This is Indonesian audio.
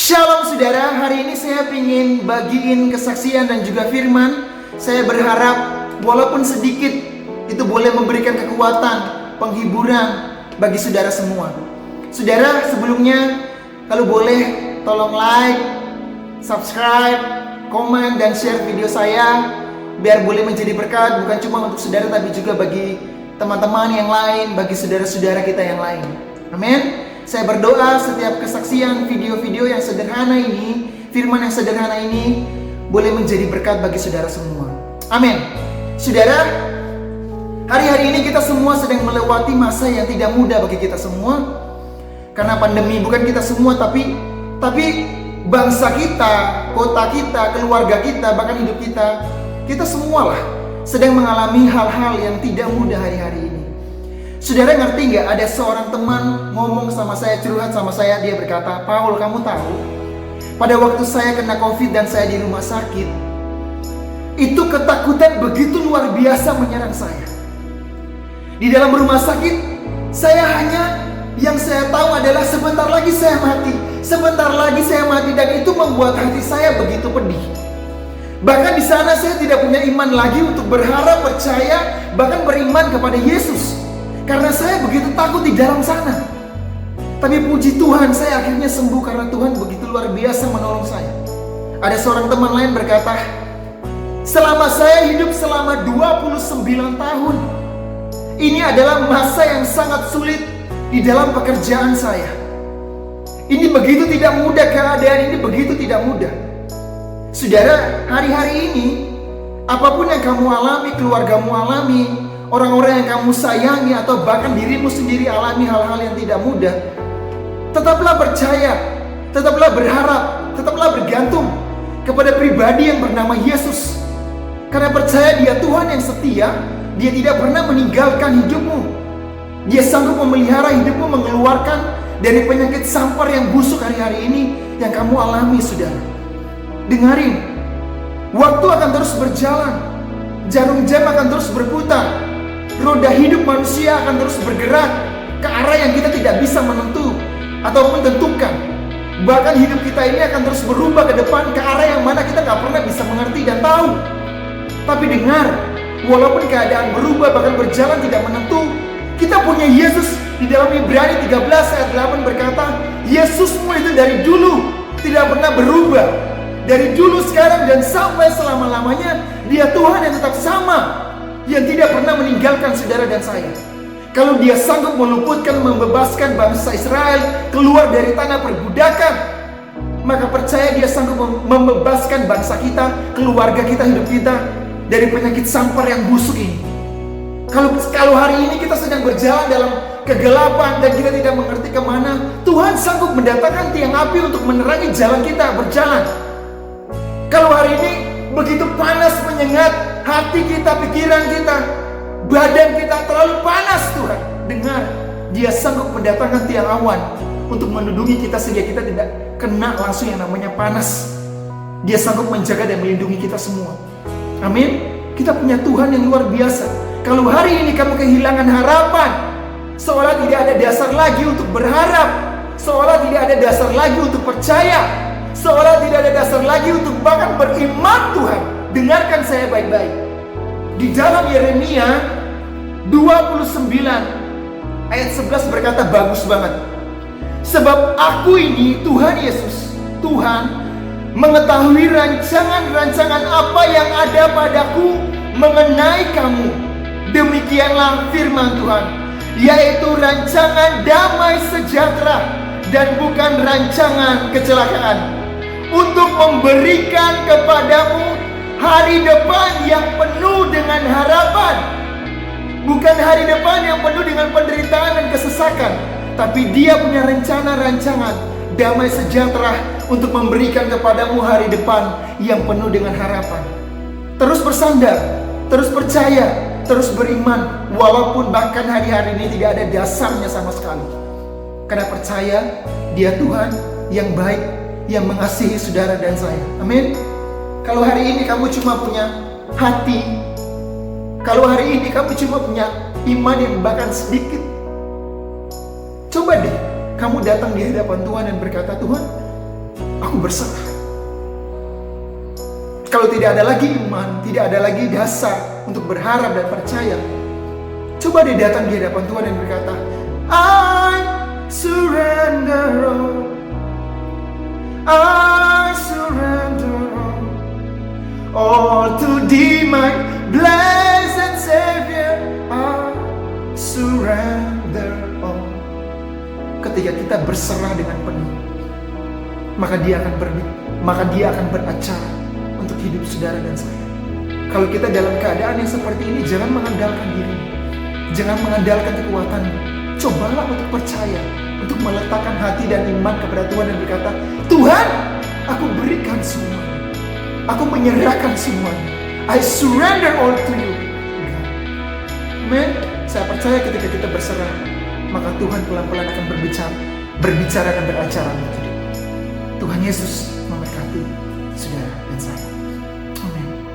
Shalom saudara, hari ini saya ingin bagiin kesaksian dan juga firman. Saya berharap walaupun sedikit itu boleh memberikan kekuatan, penghiburan bagi saudara semua. Saudara, sebelumnya kalau boleh tolong like, subscribe, komen dan share video saya biar boleh menjadi berkat bukan cuma untuk saudara tapi juga bagi teman-teman yang lain, bagi saudara-saudara kita yang lain. Amin. Saya berdoa setiap kesaksian video-video yang sederhana ini, firman yang sederhana ini boleh menjadi berkat bagi saudara semua. Amin. Saudara, hari-hari ini kita semua sedang melewati masa yang tidak mudah bagi kita semua. Karena pandemi, bukan kita semua tapi bangsa kita, kota kita, keluarga kita, bahkan hidup kita semualah sedang mengalami hal-hal yang tidak mudah hari-hari ini. Saudara ngerti nggak, ada seorang teman ngomong sama saya, curhat sama saya, dia berkata, "Paul, kamu tahu, pada waktu saya kena COVID dan saya di rumah sakit, itu ketakutan begitu luar biasa menyerang saya. Di dalam rumah sakit, yang saya tahu adalah sebentar lagi saya mati, dan itu membuat hati saya begitu pedih. Bahkan di sana saya tidak punya iman lagi untuk berharap, percaya, bahkan beriman kepada Yesus. Karena saya begitu takut di dalam sana. Tapi puji Tuhan, saya akhirnya sembuh karena Tuhan begitu luar biasa menolong saya." Ada seorang teman lain berkata, "Selama saya hidup selama 29 tahun, ini adalah masa yang sangat sulit di dalam pekerjaan saya. Ini begitu tidak mudah, keadaan ini begitu tidak mudah." Saudara, hari-hari ini apapun yang kamu alami, keluargamu alami, orang-orang yang kamu sayangi, atau bahkan dirimu sendiri alami hal-hal yang tidak mudah, tetaplah percaya, tetaplah berharap, tetaplah bergantung kepada pribadi yang bernama Yesus. Karena percaya Dia Tuhan yang setia, Dia tidak pernah meninggalkan hidupmu. Dia sanggup memelihara hidupmu, mengeluarkan dari penyakit sampar yang busuk hari-hari ini yang kamu alami, saudara. Dengarin, waktu akan terus berjalan, jarum jam akan terus berputar, roda hidup manusia akan terus bergerak ke arah yang kita tidak bisa menentu ataupun tentukan. Bahkan hidup kita ini akan terus berubah ke depan ke arah yang mana kita gak pernah bisa mengerti dan tahu. Tapi dengar, walaupun keadaan berubah bahkan berjalan tidak menentu, kita punya Yesus. Di dalam Ibrani 13 ayat 8 berkata, Yesusmu itu dari dulu tidak pernah berubah. Dari dulu, sekarang, dan sampai selama-lamanya, Dia Tuhan yang tetap sama, yang tidak pernah meninggalkan saudara dan saya. Kalau Dia sanggup meluputkan, membebaskan bangsa Israel keluar dari tanah perbudakan, maka percaya Dia sanggup membebaskan bangsa kita, keluarga kita, hidup kita dari penyakit sampar yang busuk ini. Kalau hari ini kita sedang berjalan dalam kegelapan dan kita tidak mengerti kemana, Tuhan sanggup mendatangkan tiang api untuk menerangi jalan kita berjalan. Kalau hari ini begitu panas menyengat hati kita, pikiran kita, badan kita terlalu panas, Tuhan, dengar, Dia sanggup mendatangkan tiang awan untuk menundungi kita sehingga kita tidak kena langsung yang namanya panas. Dia sanggup menjaga dan melindungi kita semua. Amin. Kita punya Tuhan yang luar biasa. Kalau hari ini kamu kehilangan harapan, seolah tidak ada dasar lagi untuk berharap, seolah tidak ada dasar lagi untuk percaya, seolah tidak ada dasar lagi untuk bahkan beriman, Tuhan, dengarkan saya baik-baik. Di dalam Yeremia 29 ayat 11 berkata bagus banget. "Sebab aku ini, Tuhan Yesus, Tuhan, mengetahui rancangan-rancangan apa yang ada padaku mengenai kamu. Demikianlah firman Tuhan, yaitu rancangan damai sejahtera dan bukan rancangan kecelakaan, untuk memberikan kepadamu hari depan yang penuh dengan harapan." Bukan hari depan yang penuh dengan penderitaan dan kesesakan, tapi Dia punya rencana-rancangan damai sejahtera untuk memberikan kepadamu hari depan yang penuh dengan harapan. Terus bersandar, terus percaya, terus beriman, walaupun bahkan hari-hari ini tidak ada dasarnya sama sekali. Karena percaya Dia Tuhan yang baik, yang mengasihi saudara dan saya. Amin. Kalau hari ini kamu cuma punya hati, kalau hari ini kamu cuma punya iman yang bahkan sedikit, coba deh kamu datang di hadapan Tuhan dan berkata, "Tuhan, aku berserah. Kalau tidak ada lagi iman, tidak ada lagi dasar untuk berharap dan percaya, coba dia datang di hadapan Tuhan dan berkata, I surrender all, I surrender all to Thee, my blessed Savior, I surrender all. Ketika kita berserah dengan penuh, maka Dia akan beracara untuk hidup saudara dan saya. Kalau kita dalam keadaan yang seperti ini, jangan mengandalkan diri, jangan mengandalkan kekuatan. Cobalah untuk percaya, untuk meletakkan hati dan iman kepada Tuhan dan berkata, Tuhan, aku berikan semuanya, aku menyerahkan semuanya. I surrender all to you. Amen. Saya percaya ketika kita berserah, maka Tuhan pelan-pelan akan berbicara dan beracara. Tuhan Yesus memberkati saudara dan saya.